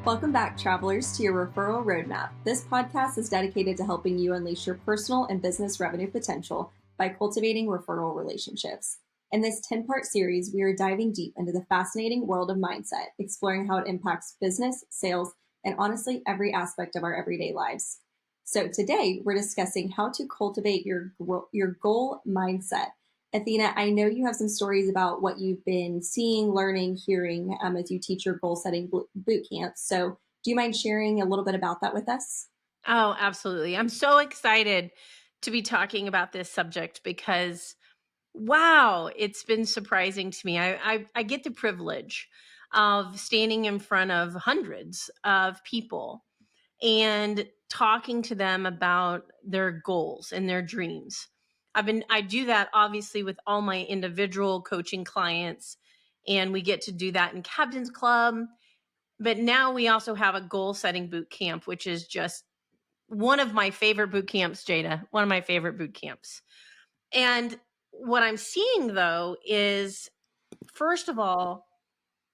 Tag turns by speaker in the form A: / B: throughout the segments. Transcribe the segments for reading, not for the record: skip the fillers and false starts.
A: Welcome back, travelers, to your referral roadmap. This podcast is dedicated to helping you unleash your personal and business revenue potential by cultivating referral relationships. In this 10-part series, we are diving deep into the fascinating world of mindset, exploring how it impacts business, sales, and honestly, every aspect of our everyday lives. So today, we're discussing how to cultivate your goal mindset. Athena, I know you have some stories about what you've been seeing, learning, hearing as you teach your goal setting boot camps. So do you mind sharing a little bit about that with us?
B: Oh, absolutely. I'm so excited to be talking about this subject because, wow, it's been surprising to me. I get the privilege of standing in front of hundreds of people and talking to them about their goals and their dreams. I do that obviously with all my individual coaching clients, and we get to do that in Captain's Club. But now we also have a goal setting boot camp, which is just one of my favorite boot camps, Jada, one of my favorite boot camps. And what I'm seeing though is, first of all,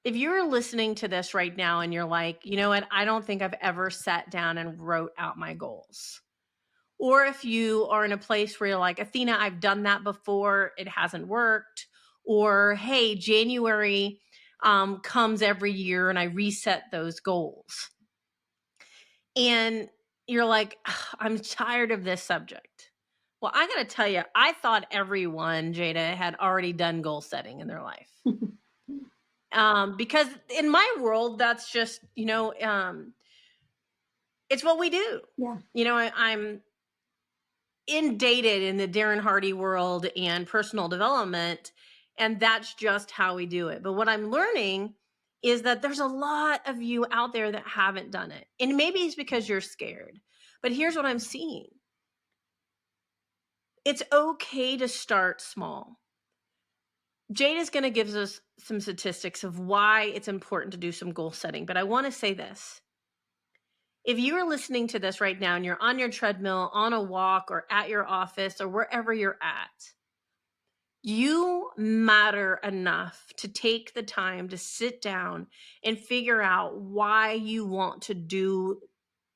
B: if you're listening to this right now and you're like, you know what, I don't think I've ever sat down and wrote out my goals. Or if you are in a place where you're like, Athena, I've done that before, it hasn't worked. Or, hey, January comes every year and I reset those goals. And you're like, I'm tired of this subject. Well, I got to tell you, I thought everyone, Jada, had already done goal setting in their life. Because in my world, that's just, it's what we do.
A: Yeah.
B: I'm inundated in the Darren Hardy world and personal development, and that's just how we do it. But what I'm learning is that there's a lot of you out there that haven't done it. And maybe it's because you're scared. But here's what I'm seeing. It's okay to start small. Jade is going to give us some statistics of why it's important to do some goal setting. But I want to say this. If you are listening to this right now and you're on your treadmill, on a walk, or at your office, or wherever you're at, you matter enough to take the time to sit down and figure out why you want to do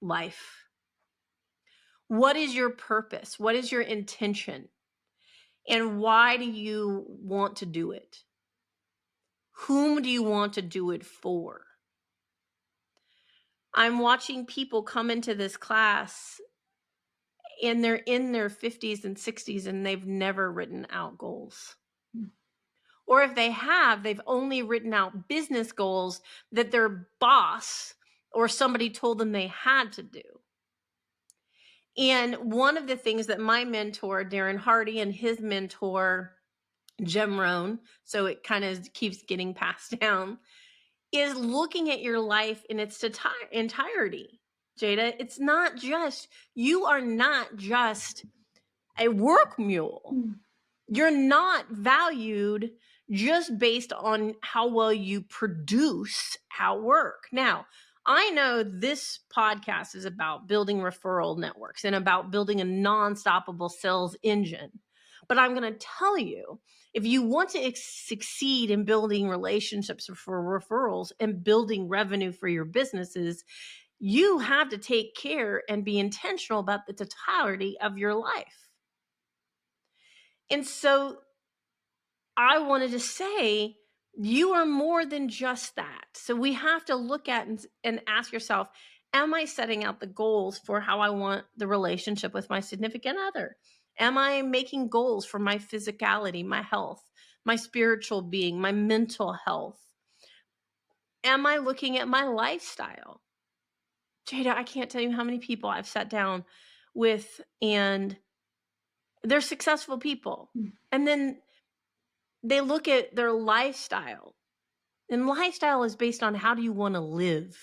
B: life. What is your purpose? What is your intention? And why do you want to do it? Whom do you want to do it for? I'm watching people come into this class and they're in their 50s and 60s and they've never written out goals. Or if they have, they've only written out business goals that their boss or somebody told them they had to do. And one of the things that my mentor, Darren Hardy, and his mentor, Jim Rohn, so it kind of keeps getting passed down, is looking at your life in its entirety. Jada, it's not just, you are not just a work mule. You're not valued just based on how well you produce at work. Now, I know this podcast is about building referral networks and about building a non-stoppable sales engine. But I'm going to tell you, if you want to succeed in building relationships for referrals and building revenue for your businesses, you have to take care and be intentional about the totality of your life. And so I wanted to say, you are more than just that. So we have to look at and ask yourself, am I setting out the goals for how I want the relationship with my significant other? Am I making goals for my physicality, my health, my spiritual being, my mental health? Am I looking at my lifestyle? Jada, I can't tell you how many people I've sat down with and they're successful people. And then they look at their lifestyle, and lifestyle is based on how do you want to live,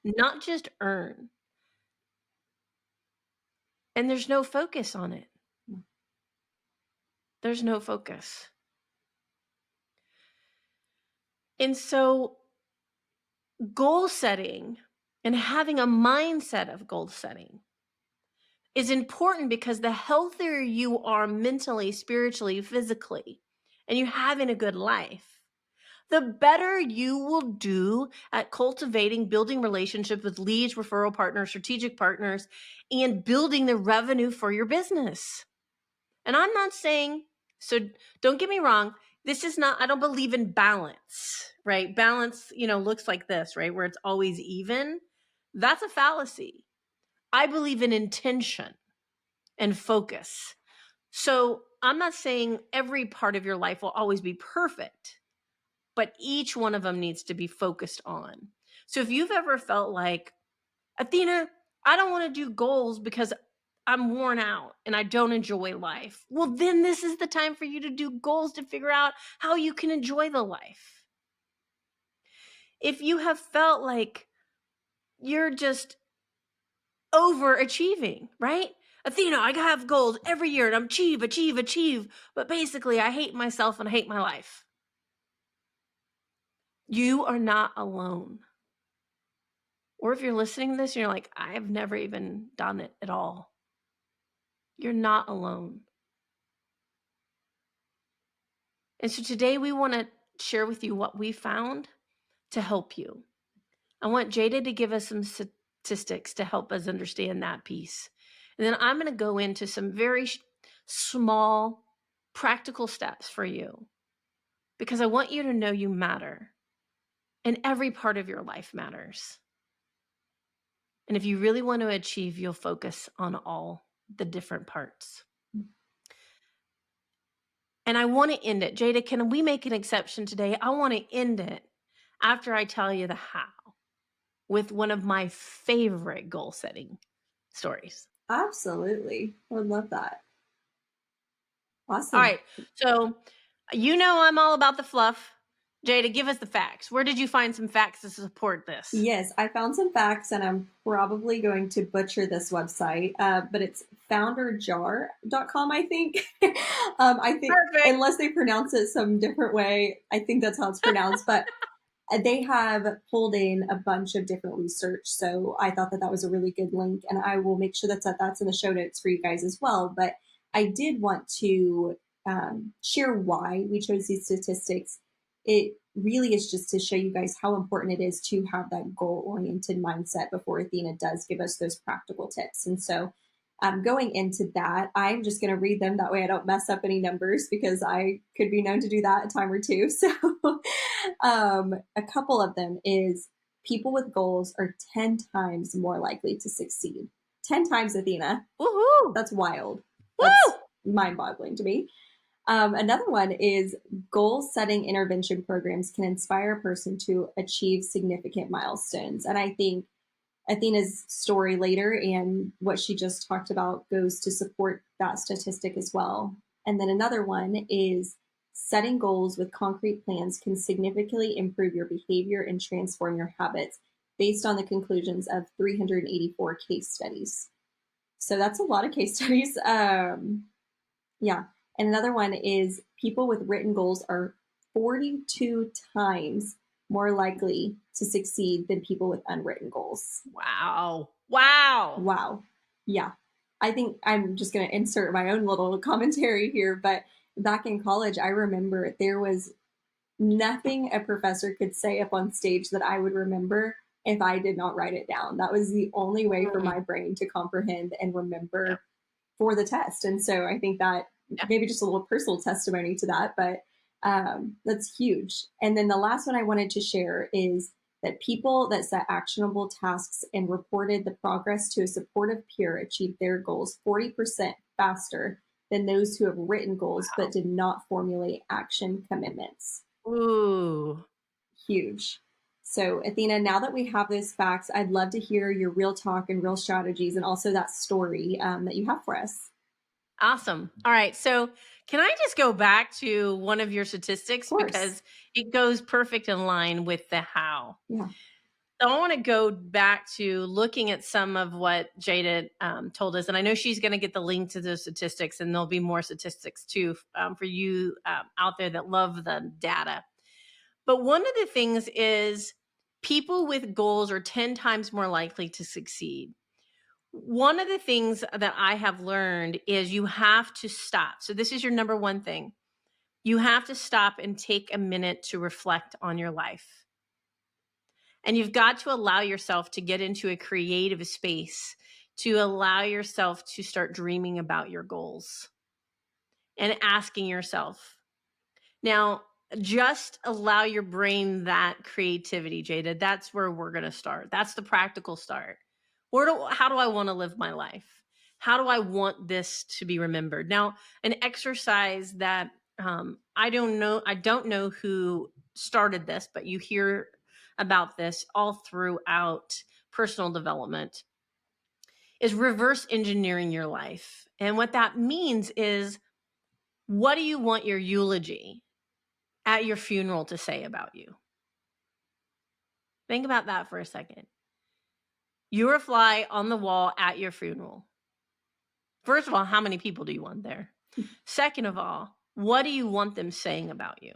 B: not just earn. And there's no focus on it. There's no focus. And so goal setting and having a mindset of goal setting is important because the healthier you are mentally, spiritually, physically, and you're having a good life, the better you will do at cultivating, building relationships with leads, referral partners, strategic partners, and building the revenue for your business. And I'm not saying, so don't get me wrong, this is not, I don't believe in balance, right? Balance, looks like this, right? Where it's always even. That's a fallacy. I believe in intention and focus. So I'm not saying every part of your life will always be perfect, but each one of them needs to be focused on. So if you've ever felt like, Athena, I don't want to do goals because I'm worn out and I don't enjoy life. Well, then this is the time for you to do goals to figure out how you can enjoy the life. If you have felt like you're just overachieving, right? Athena, I have goals every year and I'm achieve, but basically I hate myself and I hate my life. You are not alone. Or if you're listening to this and you're like, I've never even done it at all. You're not alone. And so today we want to share with you what we found to help you. I want Jada to give us some statistics to help us understand that piece. And then I'm going to go into some very small, practical steps for you because I want you to know you matter and every part of your life matters. And if you really want to achieve, you'll focus on all the different parts. And I want to end it. Jada, can we make an exception today? I want to end it after I tell you the how with one of my favorite goal setting stories.
A: Absolutely. I would love that.
B: All
A: Awesome.
B: right. So, I'm all about the fluff. Jada, give us the facts. Where did you find some facts to support this?
A: Yes, I found some facts and I'm probably going to butcher this website, but it's founderjar.com, I think. I think,
B: Perfect.
A: unless they pronounce it some different way, I think that's how it's pronounced, but they have pulled in a bunch of different research. So I thought that was a really good link, and I will make sure that's in the show notes for you guys as well. But I did want to share why we chose these statistics. It really is just to show you guys how important it is to have that goal-oriented mindset before Athena does give us those practical tips. And so going into that, I'm just going to read them. That way I don't mess up any numbers because I could be known to do that a time or two. So a couple of them is people with goals are 10 times more likely to succeed. 10 times, Athena.
B: Woohoo!
A: That's wild.
B: Woo!
A: That's mind-boggling to me. Another one is goal-setting intervention programs can inspire a person to achieve significant milestones. And I think Athena's story later and what she just talked about goes to support that statistic as well. And then another one is setting goals with concrete plans can significantly improve your behavior and transform your habits based on the conclusions of 384 case studies. So that's a lot of case studies. Yeah. And another one is people with written goals are 42 times more likely to succeed than people with unwritten goals.
B: Wow.
A: Wow. Yeah. I think I'm just going to insert my own little commentary here, but back in college, I remember there was nothing a professor could say up on stage that I would remember if I did not write it down. That was the only way for my brain to comprehend and remember for the test. And so I think that maybe just a little personal testimony to that, but that's huge. And then the last one I wanted to share is that people that set actionable tasks and reported the progress to a supportive peer achieved their goals 40% faster than those who have written goals but did not formulate action commitments.
B: Ooh.
A: Huge. So, Athena, now that we have those facts, I'd love to hear your real talk and real strategies and also that story that you have for us.
B: Awesome. All right. So can I just go back to one of your statistics because it goes perfect in line with the how?
A: Yeah.
B: So I want to go back to looking at some of what Jada told us. And I know she's going to get the link to those statistics, and there'll be more statistics too for you out there that love the data. But one of the things is people with goals are 10 times more likely to succeed. One of the things that I have learned is you have to stop. So this is your number one thing. You have to stop and take a minute to reflect on your life. And you've got to allow yourself to get into a creative space, to allow yourself to start dreaming about your goals and asking yourself. Now, just allow your brain that creativity, Jada. That's where we're going to start. That's the practical start. How do I want to live my life? How do I want this to be remembered? Now, an exercise that I don't know who started this, but you hear about this all throughout personal development, is reverse engineering your life. And what that means is, what do you want your eulogy at your funeral to say about you? Think about that for a second. You're a fly on the wall at your funeral. First of all, how many people do you want there? Second of all, what do you want them saying about you?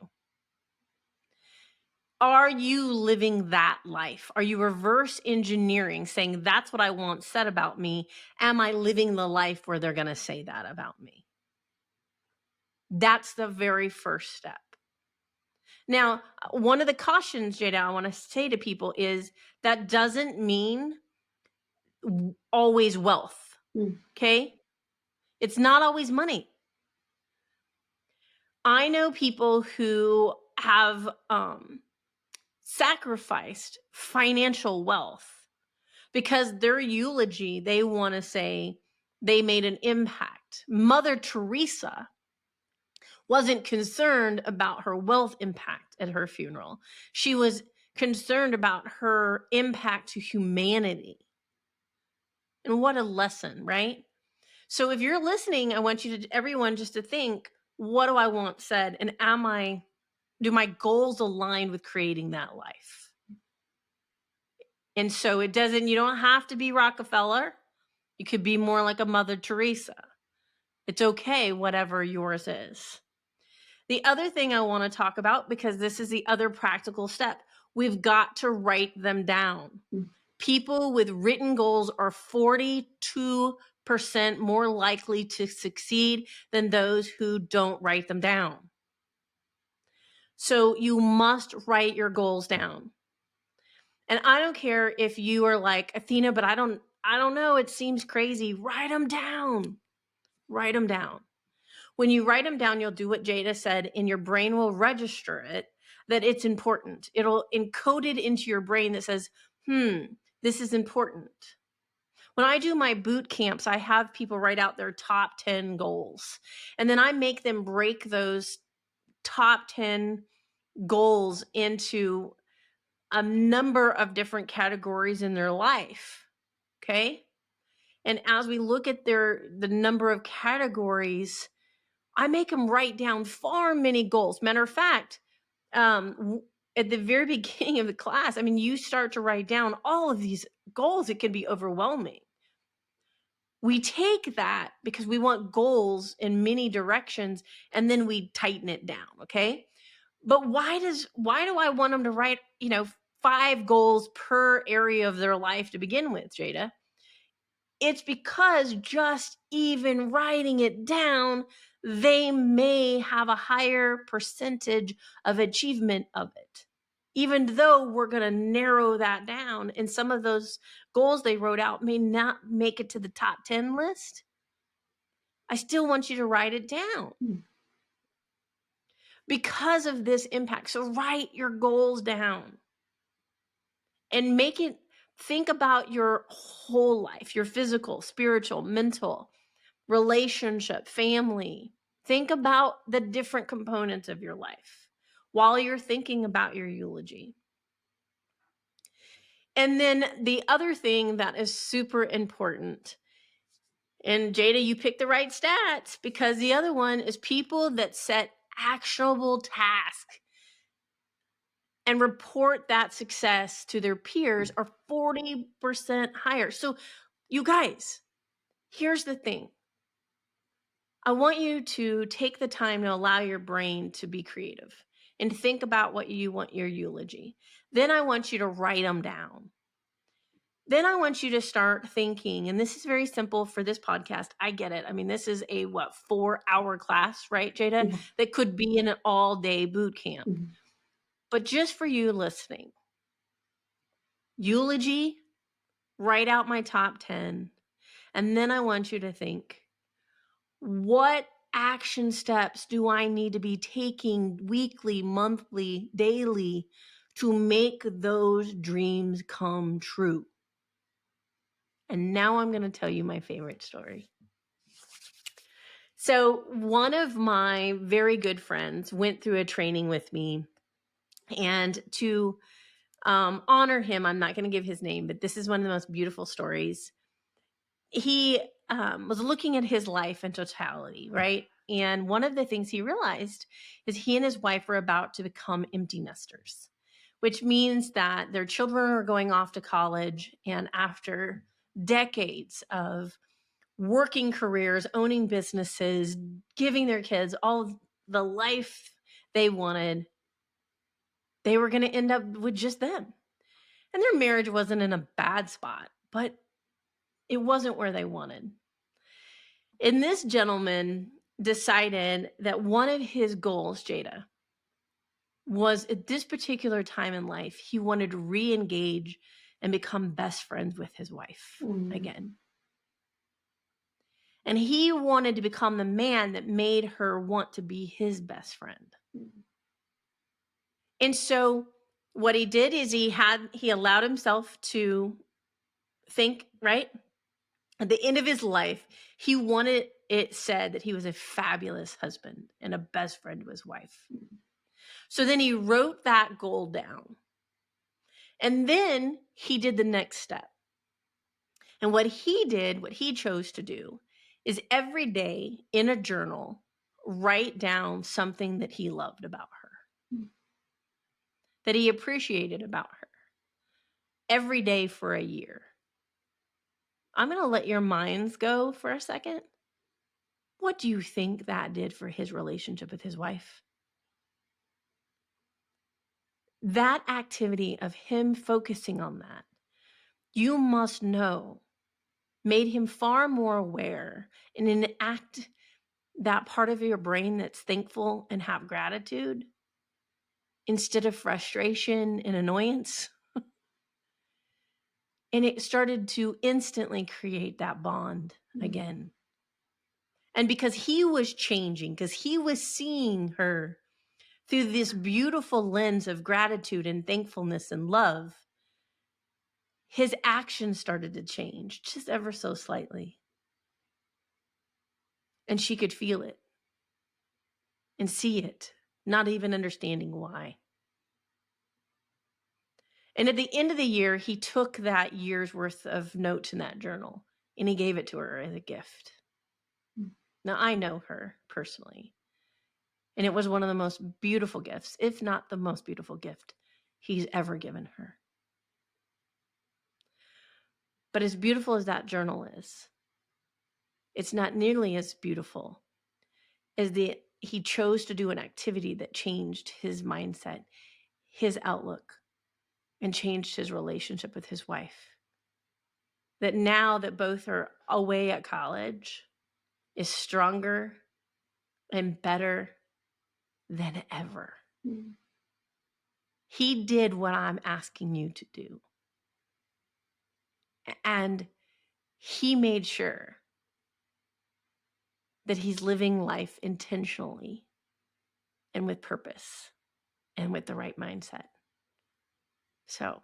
B: Are you living that life? Are you reverse engineering, saying that's what I want said about me? Am I living the life where they're going to say that about me? That's the very first step. Now, one of the cautions, Jada, I want to say to people is that doesn't mean always wealth. Okay? It's not always money. I know people who have sacrificed financial wealth because their eulogy, they want to say they made an impact. Mother Teresa wasn't concerned about her wealth impact at her funeral. She was concerned about her impact to humanity. And what a lesson, right? So if you're listening, I want everyone just to think, what do I want said? And do my goals align with creating that life? And so you don't have to be Rockefeller. You could be more like a Mother Teresa. It's okay, whatever yours is. The other thing I want to talk about, because this is the other practical step, we've got to write them down. People with written goals are 42% more likely to succeed than those who don't write them down. So you must write your goals down. And I don't care if you are like, Athena, but I don't know, it seems crazy. Write them down. Write them down. When you write them down, you'll do what Jada said, and your brain will register it, that it's important. It'll encode it into your brain that says, this is important. When I do my boot camps, I have people write out their top 10 goals. And then I make them break those top 10 goals into a number of different categories in their life. Okay? And as we look at the number of categories, I make them write down far many goals. Matter of fact, at the very beginning of the class, you start to write down all of these goals. It can be overwhelming. We take that because we want goals in many directions, and then we tighten it down. Okay. But why do I want them to write, 5 goals per area of their life to begin with, Jada? It's because just even writing it down, they may have a higher percentage of achievement of it. Even though we're going to narrow that down, and some of those goals they wrote out may not make it to the top 10 list, I still want you to write it down because of this impact. So write your goals down and think about your whole life, your physical, spiritual, mental, relationship, family. Think about the different components of your life while you're thinking about your eulogy. And then the other thing that is super important, and Jada, you picked the right stats, because the other one is people that set actionable tasks and report that success to their peers are 40% higher. So you guys, here's the thing. I want you to take the time to allow your brain to be creative and think about what you want your eulogy. Then I want you to write them down. Then I want you to start thinking, and this is very simple for this podcast. I get it. I mean, this is a 4-hour class, right, Jada?
A: Yeah.
B: That could be in an all-day boot camp.
A: Mm-hmm.
B: But just for you listening, eulogy, write out my top 10. And then I want you to think, what action steps do I need to be taking weekly, monthly, daily to make those dreams come true? And now I'm going to tell you my favorite story. So one of my very good friends went through a training with me, and to honor him, I'm not going to give his name, but this is one of the most beautiful stories. He was looking at his life in totality, right? And one of the things he realized is he and his wife were about to become empty nesters, which means that their children are going off to college, and after decades of working careers, owning businesses, giving their kids all the life they wanted, they were going to end up with just them. And their marriage wasn't in a bad spot, but it wasn't where they wanted. And this gentleman decided that one of his goals, Jada, was at this particular time in life, he wanted to re-engage and become best friends with his wife again. And he wanted to become the man that made her want to be his best friend. And so what he did is he allowed himself to think, right? At the end of his life, he wanted it said that he was a fabulous husband and a best friend to his wife. So then he wrote that goal down. And then he did the next step. And what he chose to do is every day in a journal, write down something that he loved about her, that he appreciated about her, every day for a year. I'm going to let your minds go for a second. What do you think that did for his relationship with his wife? That activity of him focusing on that, you must know, made him far more aware and enact that part of your brain that's thankful and have gratitude instead of frustration and annoyance. And it started to instantly create that bond again. And because he was changing, because he was seeing her through this beautiful lens of gratitude and thankfulness and love, his actions started to change just ever so slightly. And she could feel it and see it, not even understanding why. And at the end of the year, he took that year's worth of notes in that journal and he gave it to her as a gift. Now, I know her personally, and it was one of the most beautiful gifts, if not the most beautiful gift he's ever given her. But as beautiful as that journal is, it's not nearly as beautiful as he chose to do an activity that changed his mindset, his outlook, and changed his relationship with his wife. That now that both are away at college, is stronger and better than ever. He did what I'm asking you to do. And he made sure that he's living life intentionally and with purpose and with the right mindset. So,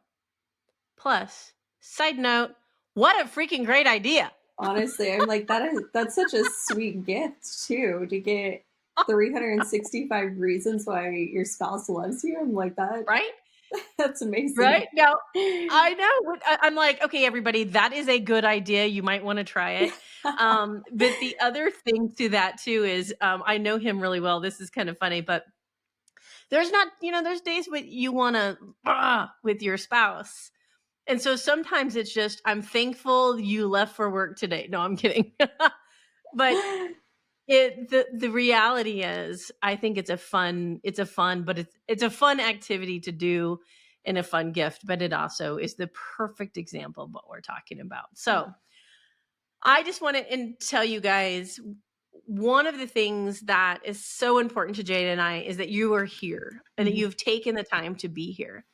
B: plus, side note, what a freaking great idea.
A: Honestly, I'm like, that's such a sweet gift too, to get 365 reasons why your spouse loves you. I'm like, that,
B: right?
A: That's amazing.
B: Right? Now, I know. I'm like, okay, everybody, that is a good idea. You might want to try it. But the other thing to that too is I know him really well. This is kind of funny, but there's not, there's days when you want to with your spouse. And so sometimes it's just, I'm thankful you left for work today. No, I'm kidding. But the reality is, I think it's a fun activity to do. and a fun gift, but it also is the perfect example of what we're talking about. So I just want to tell you guys, one of the things that is so important to Jada and I is that you are here and that you've taken the time to be here.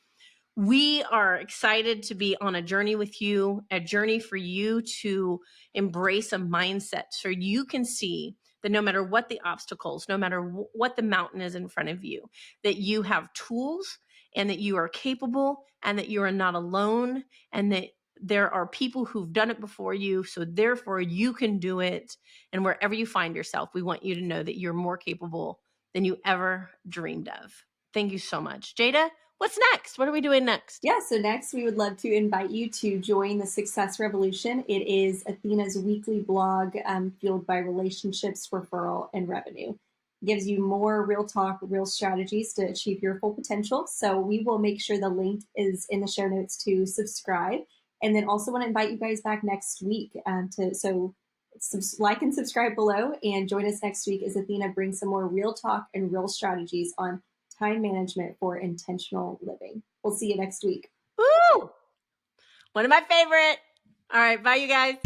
B: We are excited to be on a journey with you, a journey for you to embrace a mindset so you can see that no matter what the obstacles, no matter what the mountain is in front of you, that you have tools and that you are capable and that you are not alone and that there are people who've done it before you. So therefore you can do it. And wherever you find yourself, we want you to know that you're more capable than you ever dreamed of. Thank you so much. Jada, what's next? What are we doing next?
A: Yeah, so next we would love to invite you to join the Success Revolution. It is Athena's weekly blog fueled by relationships, referral, and revenue. It gives you more real talk, real strategies to achieve your full potential. So we will make sure the link is in the show notes to subscribe. And then also want to invite you guys back next week like and subscribe below and join us next week as Athena brings some more real talk and real strategies on time management for intentional living. We'll see you next week.
B: Woo! One of my favorite. All right. Bye, you guys.